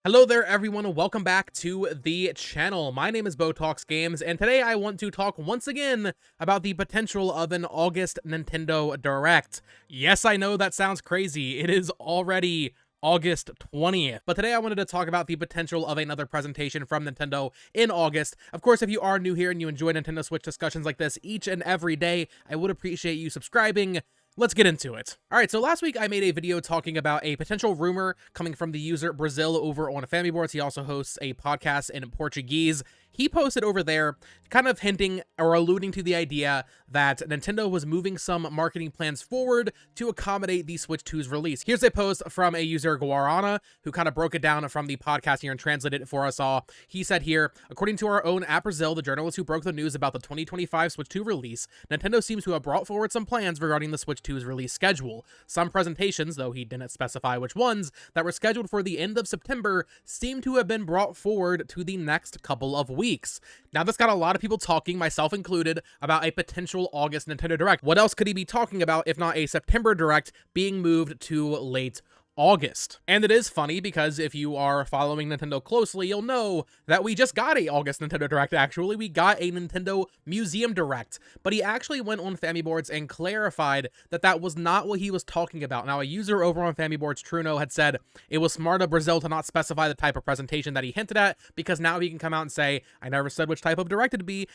Hello there everyone, welcome back to the channel. My name is Botox Games, and today I want to talk once again about the potential of an August Nintendo Direct. Yes, I know that sounds crazy. It is already August 20th. But today I wanted to talk about the potential of another presentation from Nintendo in August. Of course, if you are new here and you enjoy Nintendo Switch discussions like this each and every day, I would appreciate you subscribing. Let's get into it. Alright, so last week I made a video talking about a potential rumor coming from the user Brazil over on Famicom. He also hosts a podcast in Portuguese. He posted over there kind of hinting or alluding to the idea that Nintendo was moving some marketing plans forward to accommodate the Switch 2's release. Here's a post from a user Guarana who kind of broke it down from the podcast here and translated it for us all. He said here, according to our own at Brazil, the journalist who broke the news about the 2025 Switch 2 release, Nintendo seems to have brought forward some plans regarding the Switch 2's release schedule. Some presentations, though he didn't specify which ones, that were scheduled for the end of September seem to have been brought forward to the next couple of weeks. Now, this got a lot of people talking, myself included, about a potential August Nintendo Direct. What else could he be talking about if not a September Direct being moved to late August? And it is funny because if you are following Nintendo closely, you'll know that we just got a August Nintendo Direct. Actually, we got a Nintendo Museum Direct, but he actually went on Famiboards and clarified that that was not what he was talking about. Now, a user over on Famiboards, Truno, had said it was smart of Brazil to not specify the type of presentation that he hinted at, because now he can come out and say, I never said which type of Direct it'd be,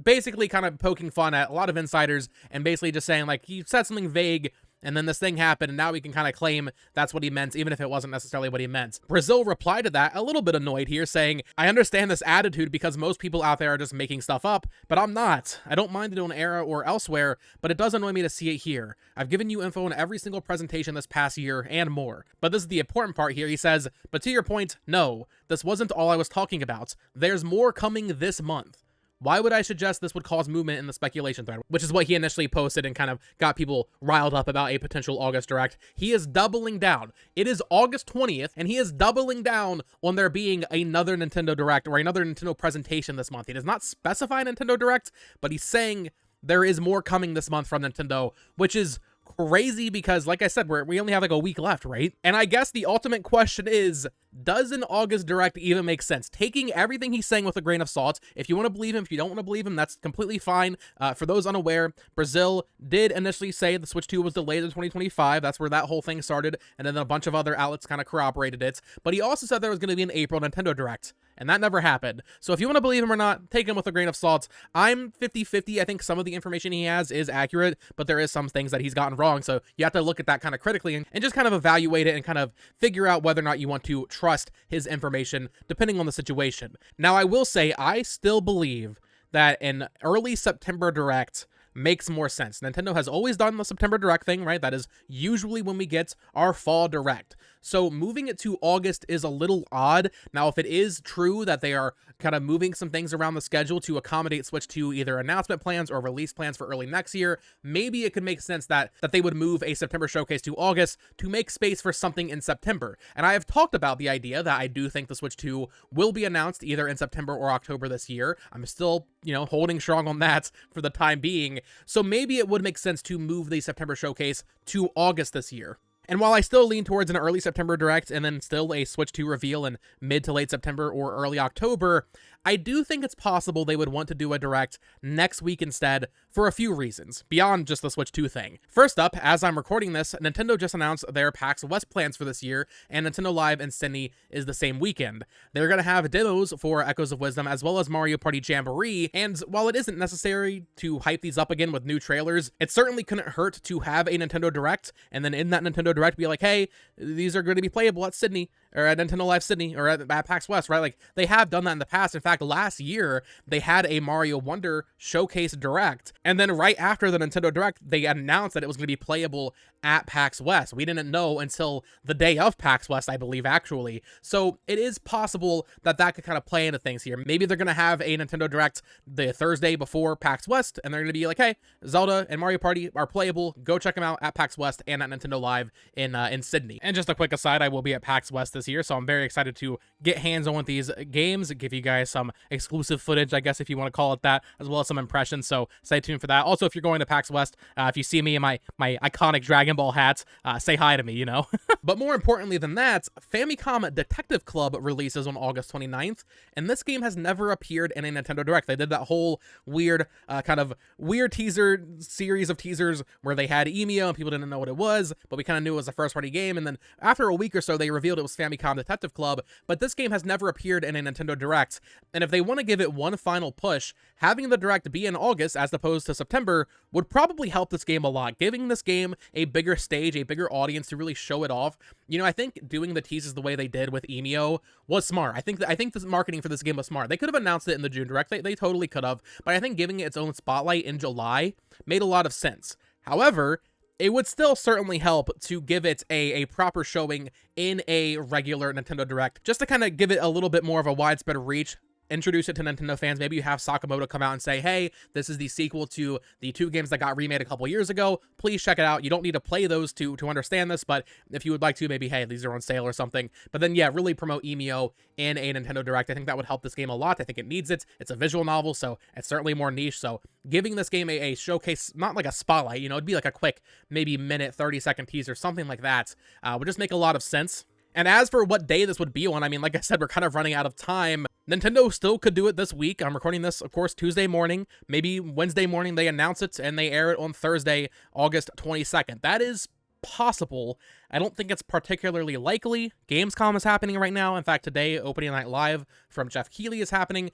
basically kind of poking fun at a lot of insiders and basically just saying, like, he said something vague, and then this thing happened, and now we can kind of claim that's what he meant, even if it wasn't necessarily what he meant. Brazil replied to that, a little bit annoyed here, saying, I understand this attitude because most people out there are just making stuff up, but I'm not. I don't mind it on Era or elsewhere, but it does annoy me to see it here. I've given you info on every single presentation this past year and more. But this is the important part here. He says, but to your point, no, this wasn't all I was talking about. There's more coming this month. Why would I suggest this would cause movement in the speculation thread? Which is what he initially posted and kind of got people riled up about a potential August Direct. He is doubling down. It is August 20th, and he is doubling down on there being another Nintendo Direct or another Nintendo presentation this month. He does not specify Nintendo Direct, but he's saying there is more coming this month from Nintendo, which is crazy because, like I said, we only have like a week left, right? And I guess the ultimate question is, does an August Direct even make sense? Taking everything he's saying with a grain of salt. If you want to believe him, if you don't want to believe him, that's completely fine. For those unaware, Brazil did initially say the Switch 2 was delayed to 2025. That's where that whole thing started, and then a bunch of other outlets kind of corroborated it. But he also said there was going to be an April Nintendo Direct, and that never happened. So if you want to believe him or not, take him with a grain of salt. I'm 50-50. I think some of the information he has is accurate, but there is some things that he's gotten wrong. So you have to look at that kind of critically and just kind of evaluate it and kind of figure out whether or not you want to trust his information, depending on the situation. Now, I will say, I still believe that an early September Direct makes more sense. Nintendo has always done the September Direct thing, right? That is usually when we get our fall Direct. So moving it to August is a little odd. Now, if it is true that they are kind of moving some things around the schedule to accommodate Switch 2 either announcement plans or release plans for early next year, maybe it could make sense that they would move a September showcase to August to make space for something in September. And I have talked about the idea that I do think the Switch 2 will be announced either in September or October this year. I'm still, holding strong on that for the time being. So maybe it would make sense to move the September showcase to August this year. And while I still lean towards an early September Direct and then still a Switch 2 reveal in mid to late September or early October, I do think it's possible they would want to do a Direct next week instead for a few reasons, beyond just the Switch 2 thing. First up, as I'm recording this, Nintendo just announced their PAX West plans for this year, and Nintendo Live in Sydney is the same weekend. They're going to have demos for Echoes of Wisdom as well as Mario Party Jamboree, and while it isn't necessary to hype these up again with new trailers, it certainly couldn't hurt to have a Nintendo Direct, and then in that Nintendo Direct be like, hey, these are going to be playable at Sydney, or at Nintendo Live Sydney, or at PAX West, right? Like, they have done that in the past. In fact, last year, they had a Mario Wonder Showcase Direct, and then right after the Nintendo Direct, they announced that it was going to be playable at PAX West. We didn't know until the day of PAX West, I believe, actually. So it is possible that that could kind of play into things here. Maybe they're going to have a Nintendo Direct the Thursday before PAX West, and they're going to be like, hey, Zelda and Mario Party are playable. Go check them out at PAX West and at Nintendo Live in Sydney. And just a quick aside, I will be at PAX West this year, so I'm very excited to get hands on with these games, give you guys some exclusive footage, I guess, if you want to call it that, as well as some impressions. So stay tuned for that. Also, if you're going to PAX West, if you see me in my iconic dragon Dragon Ball hat, say hi to me, you know? But more importantly than that, Famicom Detective Club releases on August 29th, and this game has never appeared in a Nintendo Direct. They did that whole weird, kind of weird teaser series of teasers where they had Emio and people didn't know what it was, but we kind of knew it was a first-party game, and then after a week or so, they revealed it was Famicom Detective Club, but this game has never appeared in a Nintendo Direct, and if they want to give it one final push, having the Direct be in August as opposed to September would probably help this game a lot, giving this game a bigger stage, a bigger audience to really show it off. You know, I think doing the teases the way they did with Emio was smart. I think the marketing for this game was smart. They could have announced it in the June Direct. They totally could have, but I think giving it its own spotlight in July made a lot of sense. However, it would still certainly help to give it a proper showing in a regular Nintendo Direct, just to kind of give it a little bit more of a widespread reach, introduce it to Nintendo fans. Maybe you have Sakamoto come out and say, hey, this is the sequel to the 2 games that got remade a couple years ago. Please check it out. You don't need to play those to understand this, but if you would like to, maybe, hey, these are on sale or something. But then, yeah, really promote Emio in a Nintendo Direct. I think that would help this game a lot. I think it needs it. It's a visual novel, so it's certainly more niche. So giving this game a showcase, not like a spotlight, you know, it'd be like a quick, maybe minute, 30-second teaser, something like that, would just make a lot of sense. And as for what day this would be on, I mean, like I said, we're kind of running out of time. Nintendo still could do it this week. I'm recording this, of course, Tuesday morning. Maybe Wednesday morning they announce it and they air it on Thursday, August 22nd. That is possible. I don't think it's particularly likely. Gamescom is happening right now. In fact, today, Opening Night Live from Jeff Keighley is happening.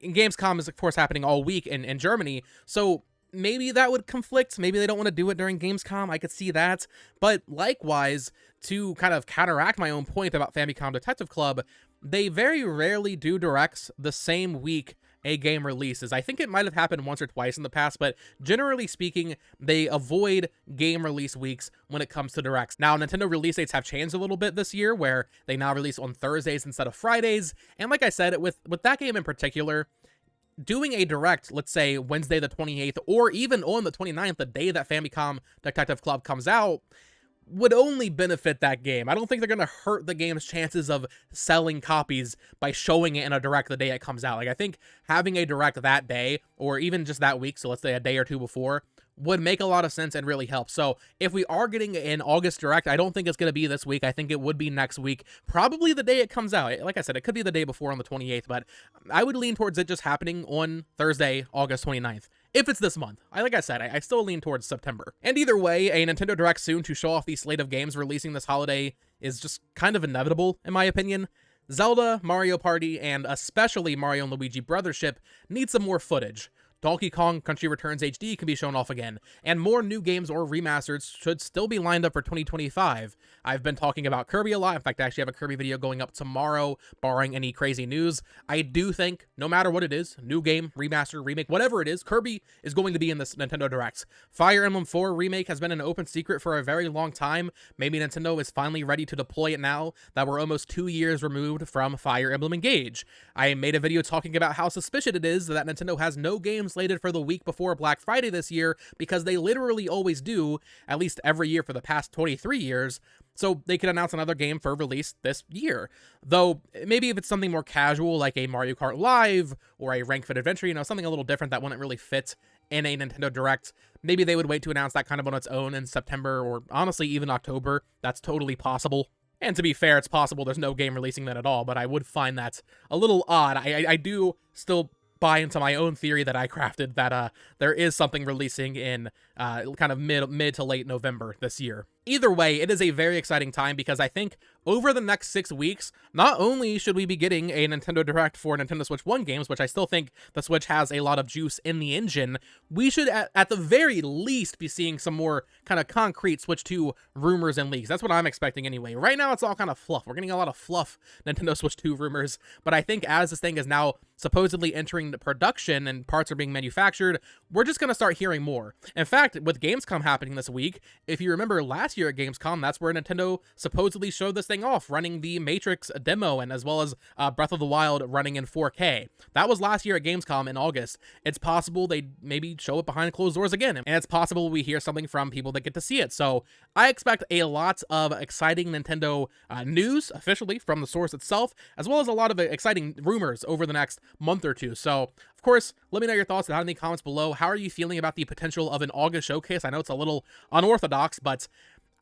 And Gamescom is, of course, happening all week in Germany. So maybe that would conflict. Maybe they don't want to do it during Gamescom. I could see that. But likewise, to kind of counteract my own point about Famicom Detective Club, they very rarely do directs the same week a game releases. I think it might have happened once or twice in the past, but generally speaking, they avoid game release weeks when it comes to directs. Now, Nintendo release dates have changed a little bit this year, where they now release on Thursdays instead of Fridays. And like I said, with that game in particular, doing a direct, let's say Wednesday the 28th, or even on the 29th, the day that Famicom Detective Club comes out, would only benefit that game. I don't think they're going to hurt the game's chances of selling copies by showing it in a direct the day it comes out. Like, I think having a direct that day, or even just that week, so let's say a day or two before, would make a lot of sense and really help. So if we are getting an August Direct, I don't think it's going to be this week. I think it would be next week, probably the day it comes out. Like I said, it could be the day before on the 28th, but I would lean towards it just happening on Thursday, August 29th. If it's this month. Like I said, I still lean towards September. And either way, a Nintendo Direct soon to show off the slate of games releasing this holiday is just kind of inevitable, in my opinion. Zelda, Mario Party, and especially Mario and Luigi Brothership need some more footage. Donkey Kong Country Returns HD can be shown off again, and more new games or remasters should still be lined up for 2025. I've been talking about Kirby a lot. In fact, I actually have a Kirby video going up tomorrow, barring any crazy news. I do think, no matter what it is, new game, remaster, remake, whatever it is, Kirby is going to be in this Nintendo Direct. Fire Emblem 4 Remake has been an open secret for a very long time. Maybe Nintendo is finally ready to deploy it now that we're almost 2 years removed from Fire Emblem Engage. I made a video talking about how suspicious it is that Nintendo has no games slated for the week before Black Friday this year, because they literally always do, at least every year for the past 23 years, so they could announce another game for release this year. Though, maybe if it's something more casual, like a Mario Kart Live, or a Ring Fit Adventure, you know, something a little different that wouldn't really fit in a Nintendo Direct, maybe they would wait to announce that kind of on its own in September, or honestly even October. That's totally possible. And to be fair, it's possible there's no game releasing that at all, but I would find that a little odd. I do still buy into my own theory that I crafted that there is something releasing in kind of mid to late November this year. Either way, it is a very exciting time, because I think over the next 6 weeks, not only should we be getting a Nintendo Direct for Nintendo Switch 1 games, which I still think the Switch has a lot of juice in the engine, we should at the very least be seeing some more kind of concrete Switch 2 rumors and leaks. That's what I'm expecting anyway. Right now, it's all kind of fluff. We're getting a lot of fluff Nintendo Switch 2 rumors, but I think as this thing is now supposedly entering the production and parts are being manufactured, we're just going to start hearing more. In fact, with Gamescom happening this week, if you remember last year at Gamescom, that's where Nintendo supposedly showed this thing off, running the Matrix demo, and as well as Breath of the Wild running in 4K. That was last year at Gamescom in August. It's possible they maybe show it behind closed doors again, and it's possible we hear something from people that get to see it. So I expect a lot of exciting Nintendo news officially from the source itself, as well as a lot of exciting rumors over the next month or two. So of course, let me know your thoughts down in the comments below. How are you feeling about the potential of an August showcase? I know it's a little unorthodox, but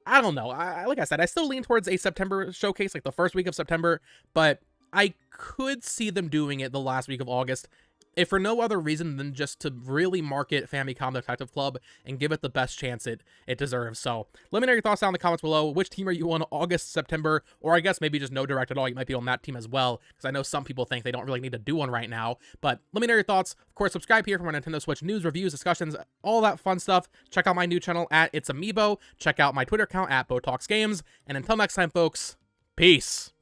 I don't know. Like I said, I still lean towards a September showcase, like the first week of September, but I could see them doing it the last week of August, if for no other reason than just to really market Famicom Detective Club and give it the best chance it deserves. So let me know your thoughts down in the comments below. Which team are you on, August, September, or I guess maybe just no direct at all? You might be on that team as well, because I know some people think they don't really need to do one right now. But let me know your thoughts. Of course, subscribe here for more Nintendo Switch news, reviews, discussions, all that fun stuff. Check out my new channel at It's Amiibo. Check out my Twitter account at BoTalksGames. And until next time, folks, peace.